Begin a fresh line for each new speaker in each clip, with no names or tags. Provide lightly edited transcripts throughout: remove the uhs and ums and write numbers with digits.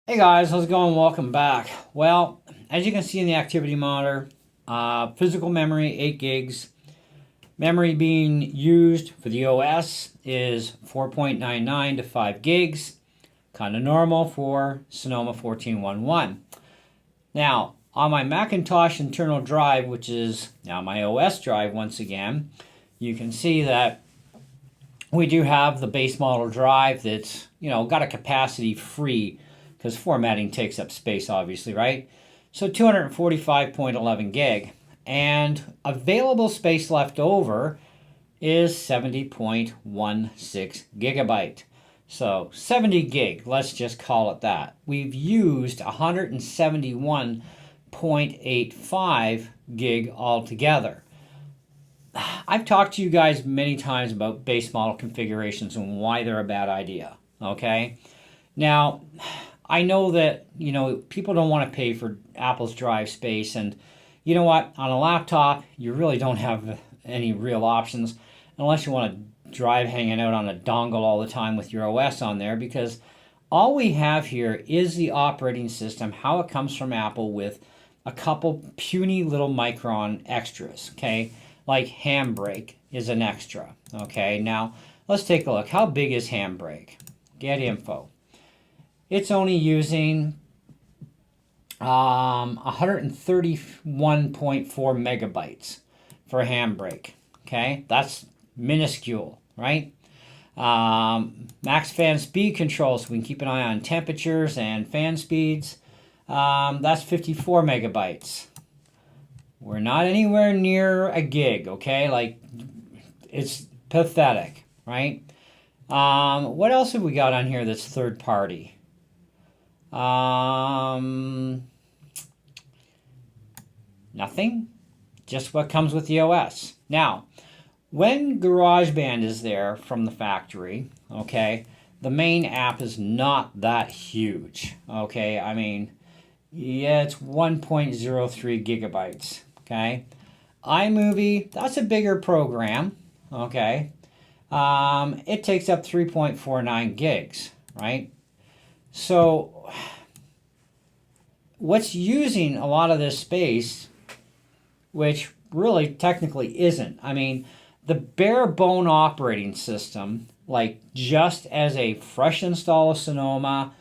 Hey guys, how's it going? Welcome back. Well, as you can see in the activity monitor, physical memory 8 gigs. Memory being used for the OS is 4.99 to 5 gigs. Kind of normal for Sonoma 1411. Now, on my Macintosh internal drive, which is now my OS drive once again, you can see that we do have the base model drive that's, got a capacity free because formatting takes up space, obviously, right? So 245.11 gig. And available space left over is 70.16 gigabyte. So 70 gig, let's just call it that. We've used 171.85 gig altogether. I've talked to you guys many times about base model configurations and why they're a bad idea. Okay? Now, I know that, people don't want to pay for Apple's drive space, and you know what? On a laptop, you really don't have any real options unless you want to drive hanging out on a dongle all the time with your OS on there, because all we have here is the operating system, how it comes from Apple with a couple puny little Micron extras, okay? Like Handbrake is an extra, okay? Now, let's take a look. How big is Handbrake? Get info. It's only using 131.4 megabytes for Handbrake. Okay, that's minuscule, right? Max fan speed control, so we can keep an eye on temperatures and fan speeds. That's 54 megabytes. We're not anywhere near a gig, okay? Like, it's pathetic, right? What else have we got on here that's third party? Nothing. Just what comes with the OS. Now, when GarageBand is there from the factory, okay, the main app is not that huge. Okay, I mean, yeah, it's 1.03 gigabytes. Okay, iMovie, that's a bigger program. Okay, it takes up 3.49 gigs, right? So, what's using a lot of this space, which really technically isn't. I mean, the bare bone operating system, like just as a fresh install of Sonoma,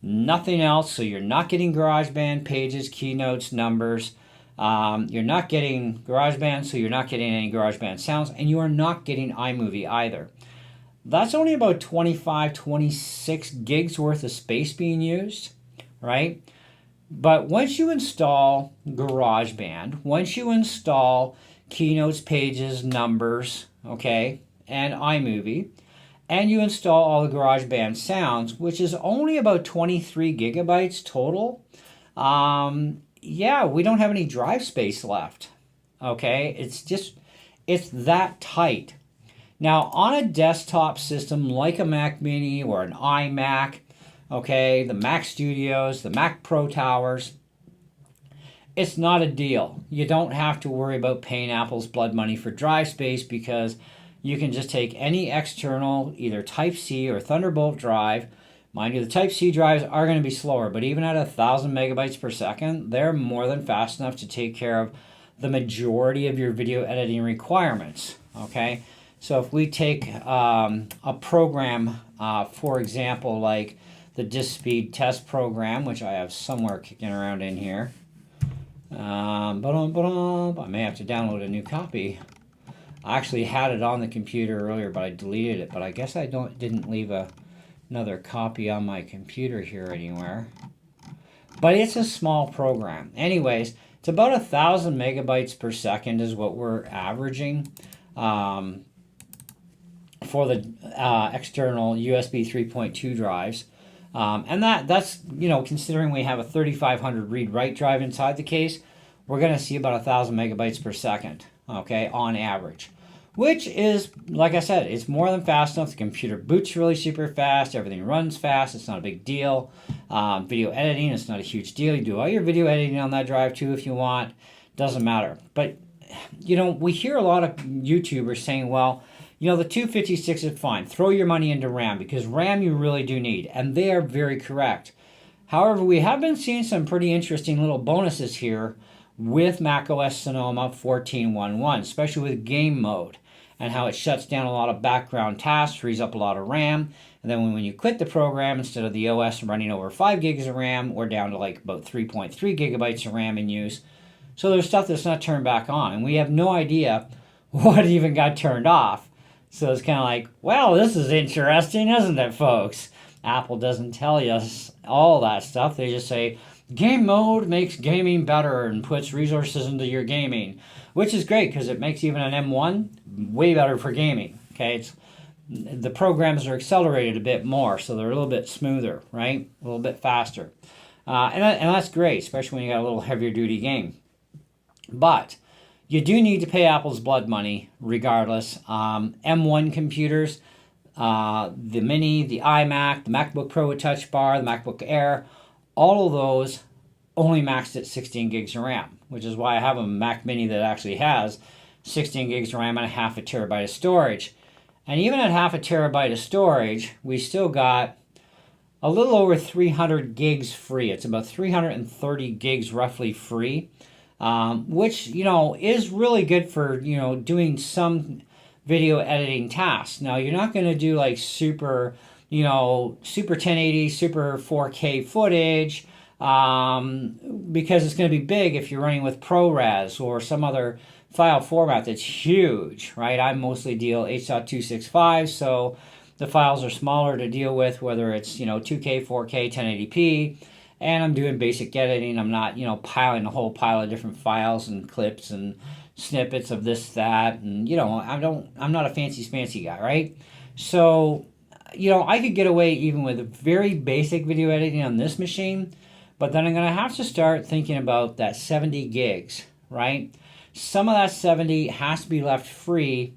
nothing else. So you're not getting GarageBand pages, keynotes, numbers. You're not getting GarageBand, so you're not getting any GarageBand sounds, and you are not getting iMovie either. That's only about 25, 26 gigs worth of space being used, right? But once you install GarageBand, once you install keynotes, pages, numbers, okay, and iMovie, and you install all the GarageBand sounds, which is only about 23 gigabytes total, yeah, we don't have any drive space left, okay? It's that tight. Now, on a desktop system like a Mac Mini or an iMac, okay, the Mac Studios, the Mac Pro Towers, it's not a deal. You don't have to worry about paying Apple's blood money for drive space because you can just take any external, either Type-C or Thunderbolt drive. Mind you, the Type-C drives are going to be slower, but even at 1,000 megabytes per second, they're more than fast enough to take care of the majority of your video editing requirements, okay? So if we take a program, for example, like the disk speed test program, which I have somewhere kicking around in here. I may have to download a new copy. I actually had it on the computer earlier, but I deleted it. But I guess I didn't leave another copy on my computer here anywhere. But it's a small program. Anyways, it's about 1,000 megabytes per second is what we're averaging. For the external USB 3.2 drives. And that's, considering we have a 3500 read-write drive inside the case, we're going to see about 1,000 megabytes per second, okay, on average. Which is, like I said, it's more than fast enough. The computer boots really super fast. Everything runs fast. It's not a big deal. Video editing, it's not a huge deal. You do all your video editing on that drive too if you want. Doesn't matter. But, we hear a lot of YouTubers saying, well, the 256 is fine. Throw your money into RAM because RAM you really do need. And they are very correct. However, we have been seeing some pretty interesting little bonuses here with macOS Sonoma 14.1.1, especially with game mode and how it shuts down a lot of background tasks, frees up a lot of RAM. And then when you quit the program, instead of the OS running over 5 gigs of RAM, we're down to like about 3.3 gigabytes of RAM in use. So there's stuff that's not turned back on, and we have no idea what even got turned off. So it's kind of like, well, this is interesting, isn't it, folks? Apple doesn't tell us all that stuff. They just say, game mode makes gaming better and puts resources into your gaming, which is great because it makes even an M1 way better for gaming. Okay, the programs are accelerated a bit more, so they're a little bit smoother, right? A little bit faster. And that's great, especially when you got a little heavier duty game. But you do need to pay Apple's blood money regardless. M1 computers, the Mini, the iMac, the MacBook Pro with Touch Bar, the MacBook Air, all of those only maxed at 16 gigs of RAM, which is why I have a Mac Mini that actually has 16 gigs of RAM and a half a terabyte of storage. And even at half a terabyte of storage, we still got a little over 300 gigs free. It's about 330 gigs roughly free, which, is really good for, doing some video editing tasks. Now, you're not going to do like super 1080, super 4K footage, because it's going to be big if you're running with ProRes or some other file format that's huge, right? I mostly deal H.265, so the files are smaller to deal with, whether it's, 2K, 4K, 1080p, and I'm doing basic editing. I'm not, piling a whole pile of different files and clips and snippets of this, that, and, I'm not a fancy guy, right? So, I could get away even with very basic video editing on this machine, but then I'm going to have to start thinking about that 70 gigs, right? Some of that 70 has to be left free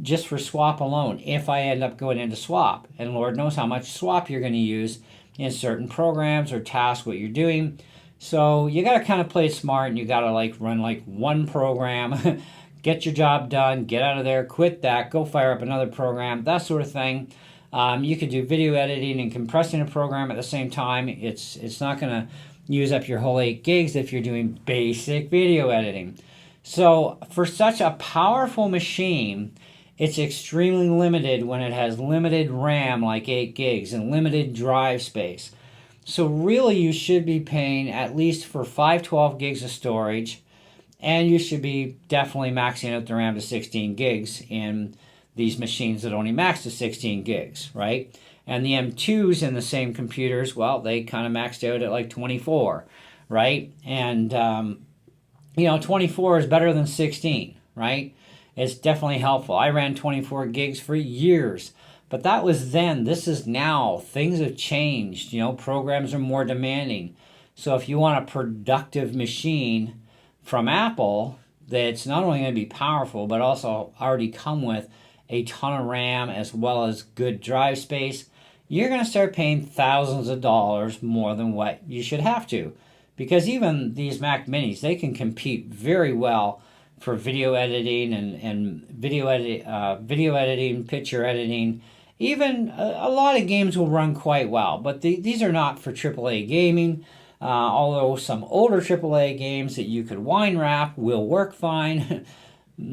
just for swap alone if I end up going into swap. And Lord knows how much swap you're going to use in certain programs or tasks, what you're doing. So you got to kind of play it smart, and you got to run one program, get your job done, get out of there, quit that, go fire up another program, that sort of thing. You could do video editing and compressing a program at the same time. It's not going to use up your whole 8 gigs if you're doing basic video editing. So for such a powerful machine, it's extremely limited when it has limited RAM like 8 gigs and limited drive space. So really you should be paying at least for 512 gigs of storage, and you should be definitely maxing out the RAM to 16 gigs in these machines that only max to 16 gigs, right? And the M2s in the same computers, well, they kind of maxed out at 24, right? And, 24 is better than 16, right? It's definitely helpful. I ran 24 gigs for years, but that was then. This is now. Things have changed. Programs are more demanding. So if you want a productive machine from Apple that's not only going to be powerful, but also already come with a ton of RAM as well as good drive space, you're going to start paying thousands of dollars more than what you should have to. Because even these Mac Minis, they can compete very well for video editing and video editing, picture editing. Even a lot of games will run quite well, but these are not for AAA gaming. Although some older AAA games that you could wine wrap will work fine.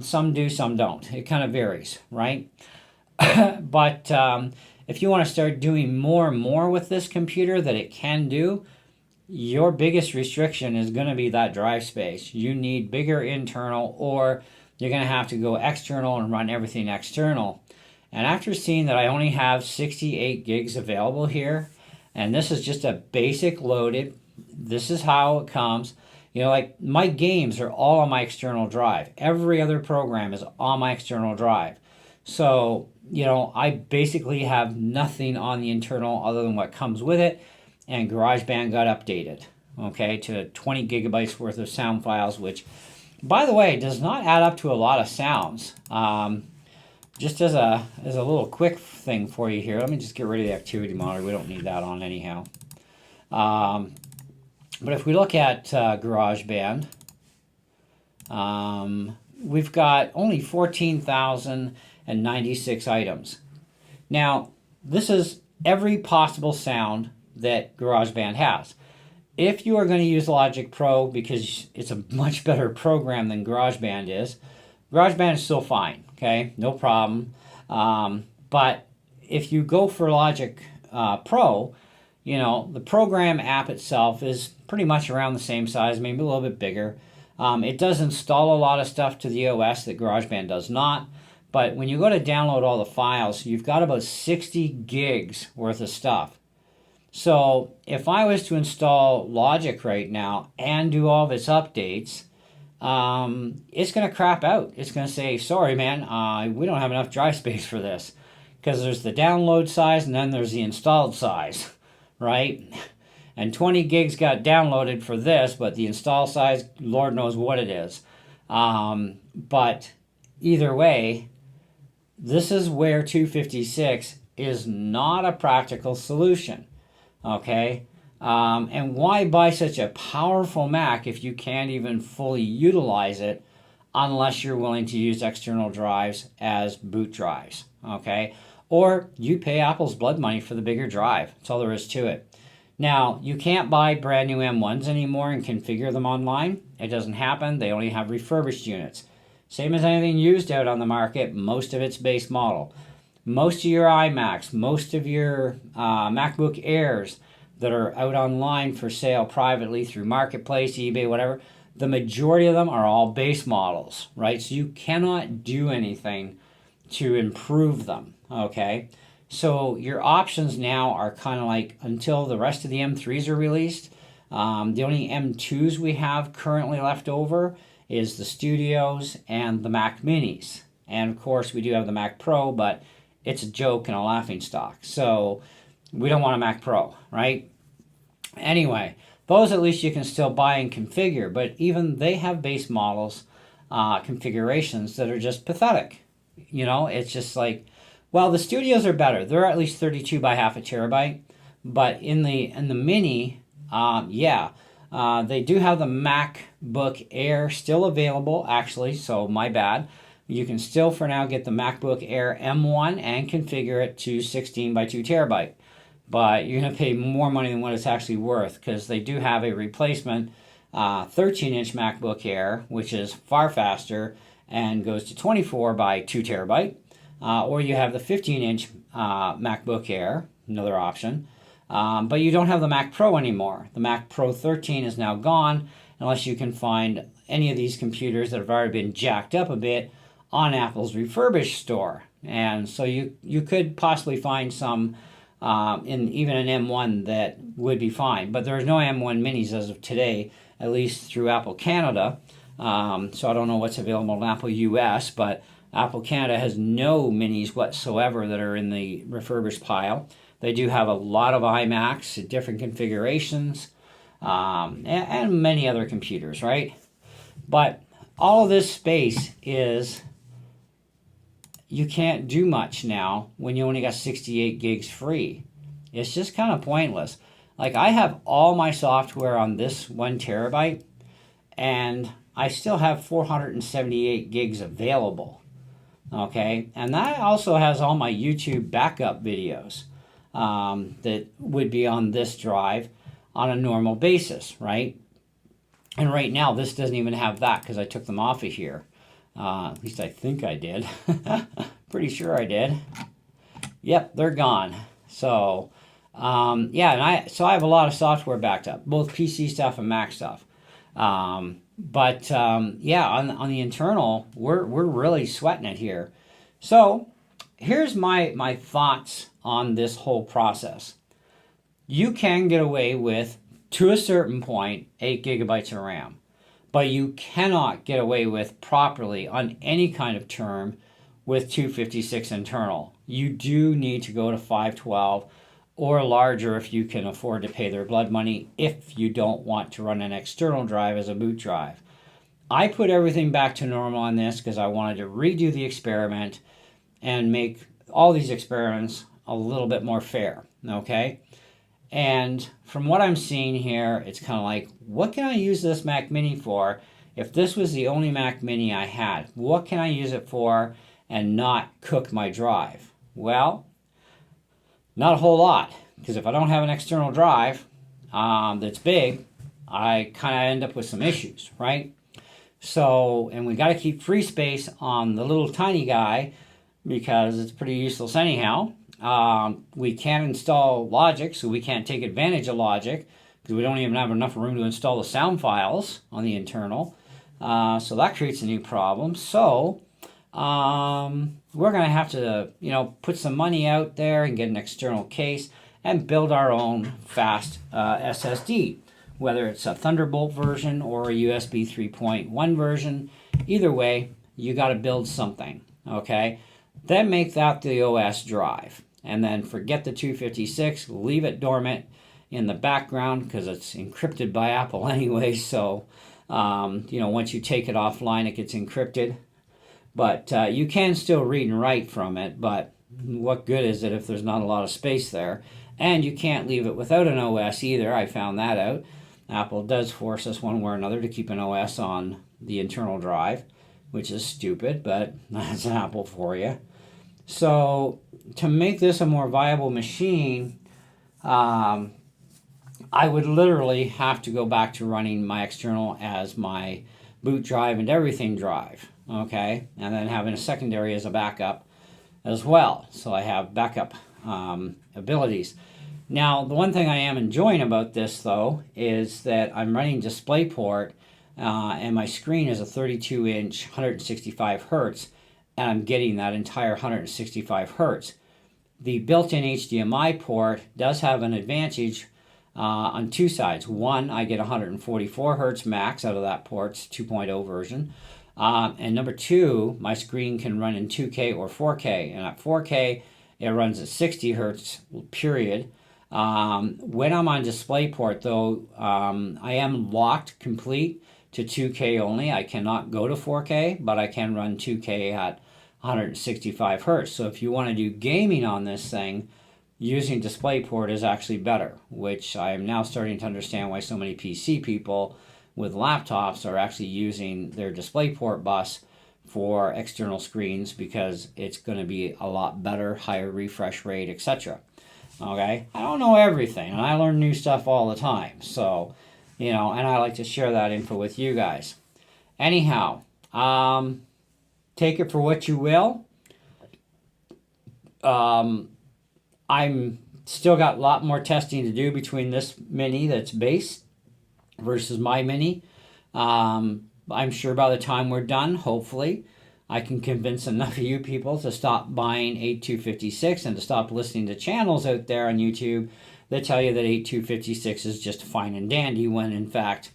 Some do, some don't. It kind of varies, right? But if you want to start doing more and more with this computer that it can do, your biggest restriction is going to be that drive space. You need bigger internal, or you're going to have to go external and run everything external. And after seeing that I only have 68 gigs available here, and this is just a basic loaded, this is how it comes. My games are all on my external drive. Every other program is on my external drive. So, I basically have nothing on the internal other than what comes with it. And GarageBand got updated, to 20 gigabytes worth of sound files, which, by the way, does not add up to a lot of sounds. Just as a little quick thing for you here, let me just get rid of the activity monitor. We don't need that on anyhow. But if we look at GarageBand, we've got only 14,096 items. Now, this is every possible sound that GarageBand has. If you are going to use Logic Pro because it's a much better program than GarageBand is, GarageBand is still fine, okay? No problem. But if you go for Logic Pro, you know, the program app itself is pretty much around the same size, maybe a little bit bigger. It does install a lot of stuff to the OS that GarageBand does not. But when you go to download all the files, you've got about 60 gigs worth of stuff. So if I was to install Logic right now and do all of its updates, it's going to crap out. It's going to say, sorry, man, we don't have enough drive space for this. Because there's the download size and then there's the installed size, right? And 20 gigs got downloaded for this, but the install size, Lord knows what it is. But either way, this is where 256 is not a practical solution, okay? And why buy such a powerful Mac if you can't even fully utilize it unless you're willing to use external drives as boot drives, okay? Or you pay Apple's blood money for the bigger drive. That's all there is to it. Now, you can't buy brand new M1s anymore and configure them online. It doesn't happen. They only have refurbished units. Same as anything used out on the market, most of it's base model. Most of your iMacs, most of your MacBook Airs that are out online for sale privately through Marketplace, eBay, whatever, the majority of them are all base models, right? So you cannot do anything to improve them, okay? So your options now are kind of like until the rest of the M3s are released. The only M2s we have currently left over is the Studios and the Mac Minis. And of course we do have the Mac Pro, but it's a joke and a laughing stock. So we don't want a Mac Pro, right? Anyway, those at least you can still buy and configure, but even they have base models, configurations that are just pathetic. You know, it's just like, well, the Studios are better. They're at least 32 by half a terabyte, but in the Mini, they do have the MacBook Air still available, actually, so my bad. You can still, for now, get the MacBook Air M1 and configure it to 16 by 2 terabyte. But you're going to pay more money than what it's actually worth because they do have a replacement 13-inch MacBook Air, which is far faster and goes to 24 by 2 terabyte. Or you have the 15-inch MacBook Air, another option. But you don't have the Mac Pro anymore. The Mac Pro 13 is now gone unless you can find any of these computers that have already been jacked up a bit on Apple's refurbished store. And so you could possibly find some in even an M1 that would be fine. But there's no M1 minis as of today, at least through Apple Canada. So I don't know what's available in Apple US, but Apple Canada has no minis whatsoever that are in the refurbished pile. They do have a lot of iMacs at different configurations and many other computers, right? But all of this space is, you can't do much now when you only got 68 gigs free. It's just kind of pointless. Like, I have all my software on this 1 terabyte, and I still have 478 gigs available. Okay, and that also has all my YouTube backup videos that would be on this drive on a normal basis, right? And right now, this doesn't even have that because I took them off of here. At least I think I did. Pretty sure I did. Yep, they're gone. So, and I have a lot of software backed up, both PC stuff and Mac stuff. On the internal, we're really sweating it here. So here's my thoughts on this whole process. You can get away with, to a certain point, 8 gigabytes of RAM, but you cannot get away with properly on any kind of term with 256 internal. You do need to go to 512 or larger if you can afford to pay their blood money if you don't want to run an external drive as a boot drive. I put everything back to normal on this because I wanted to redo the experiment and make all these experiments a little bit more fair, okay? And from what I'm seeing here, it's kind of like, what can I use this Mac Mini for? If this was the only Mac Mini I had, what can I use it for and not cook my drive? Well, not a whole lot. because if I don't have an external drive that's big, I kind of end up with some issues, right? So, and we got to keep free space on the little tiny guy because it's pretty useless anyhow. We can't install Logic, so we can't take advantage of Logic because we don't even have enough room to install the sound files on the internal. So that creates a new problem. So we're going to have to, put some money out there and get an external case and build our own fast SSD, whether it's a Thunderbolt version or a USB 3.1 version. Either way, you got to build something, okay? Then make that the OS drive, and then forget the 256, leave it dormant in the background because it's encrypted by Apple anyway, so once you take it offline, it gets encrypted. But you can still read and write from it, but what good is it if there's not a lot of space there? And you can't leave it without an OS either. I found that out. Apple does force us one way or another to keep an OS on the internal drive, which is stupid, but that's Apple for you. So to make this a more viable machine, I would literally have to go back to running my external as my boot drive and everything drive, okay? And then having a secondary as a backup as well. So I have backup abilities. Now, the one thing I am enjoying about this, though, is that I'm running DisplayPort, and my screen is a 32-inch, 165 hertz, and I'm getting that entire 165 hertz. The built-in HDMI port does have an advantage on two sides. One, I get 144 hertz max out of that port's 2.0 version. And number two, my screen can run in 2K or 4K. And at 4K, it runs at 60 hertz, period. When I'm on DisplayPort, though, I am locked complete to 2K only. I cannot go to 4K, but I can run 2K at 165 hertz. So if you want to do gaming on this thing, using DisplayPort is actually better, which I am now starting to understand why so many PC people with laptops are actually using their DisplayPort bus for external screens because it's going to be a lot better, higher refresh rate, etc. Okay, I don't know everything, and I learn new stuff all the time. So, and I like to share that info with you guys. Anyhow, take it for what you will. I'm still got a lot more testing to do between this mini that's base versus my mini. I'm sure by the time we're done, hopefully, I can convince enough of you people to stop buying 8256 and to stop listening to channels out there on YouTube that tell you that 8256 is just fine and dandy when in fact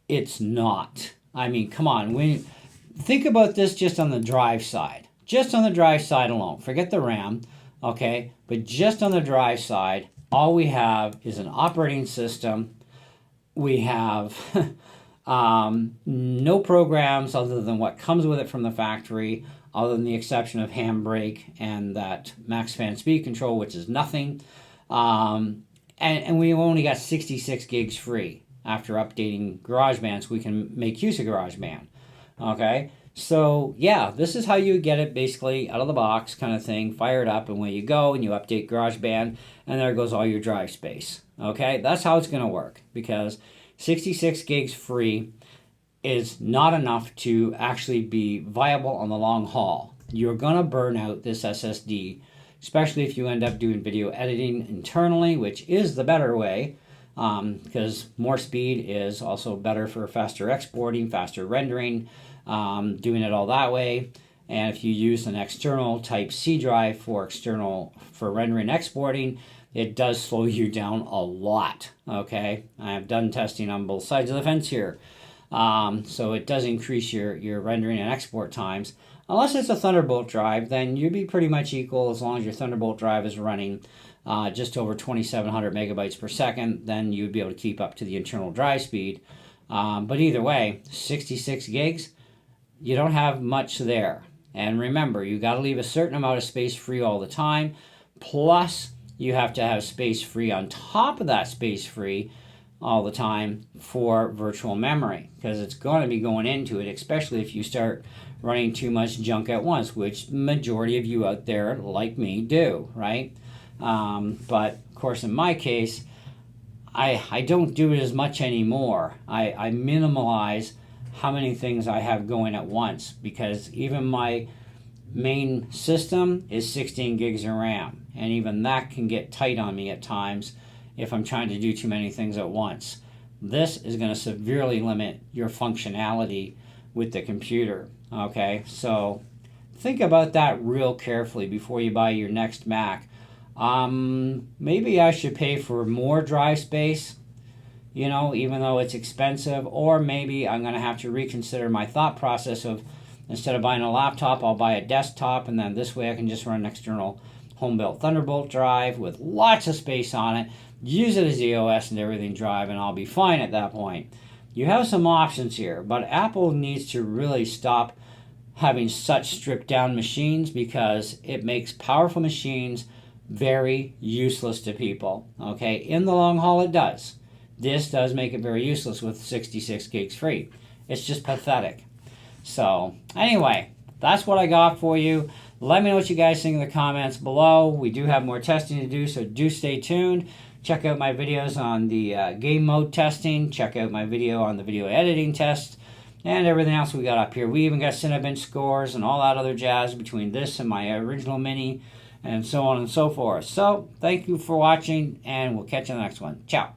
it's not. I mean, come on. Think about this just on the drive side. Just on the drive side alone. Forget the RAM, okay? But just on the drive side, all we have is an operating system. We have no programs other than what comes with it from the factory, other than the exception of handbrake and that max fan speed control, which is nothing. And we only got 66 gigs free after updating GarageBand, so we can make use of GarageBand. Okay, so yeah, this is how you get it basically out of the box kind of thing, fire it up, and away you go, and you update GarageBand, and there goes all your drive space. Okay, that's how it's going to work, because 66 gigs free is not enough to actually be viable on the long haul. You're going to burn out this SSD, especially if you end up doing video editing internally, which is the better way, because more speed is also better for faster exporting, faster rendering, doing it all that way. And if you use an external type C drive for rendering and exporting, it does slow you down a lot. Okay, I have done testing on both sides of the fence here. So it does increase your rendering and export times. Unless it's a Thunderbolt drive, then you'd be pretty much equal as long as your Thunderbolt drive is running just over 2,700 megabytes per second, then you'd be able to keep up to the internal drive speed. But either way, 66 gigs, you don't have much there. And remember, you got to leave a certain amount of space free all the time. Plus, you have to have space free on top of that space free all the time for virtual memory, because it's going to be going into it, especially if you start running too much junk at once, which majority of you out there like me do, right? But of course, in my case, I don't do it as much anymore. I minimize how many things I have going at once, because even my main system is 16 gigs of RAM, and even that can get tight on me at times if I'm trying to do too many things at once. This is going to severely limit your functionality with the computer. Okay, so think about that real carefully before you buy your next Mac. Maybe I should pay for more drive space, even though it's expensive, or maybe I'm going to have to reconsider my thought process of, instead of buying a laptop, I'll buy a desktop, and then this way I can just run an external home-built Thunderbolt drive with lots of space on it, use it as the OS and everything drive, and I'll be fine at that point. You have some options here, but Apple needs to really stop having such stripped down machines, because it makes powerful machines very useless to people. Okay, in the long haul it does. This does make it very useless with 66 gigs free. It's just pathetic. So anyway, that's what I got for you. Let me know what you guys think in the comments below. We do have more testing to do, so do stay tuned. Check out my videos on the game mode testing. Check out my video on the video editing test and everything else we got up here. We even got Cinebench scores and all that other jazz between this and my original Mini, and so on and so forth. So thank you for watching, and we'll catch you in the next one. Ciao.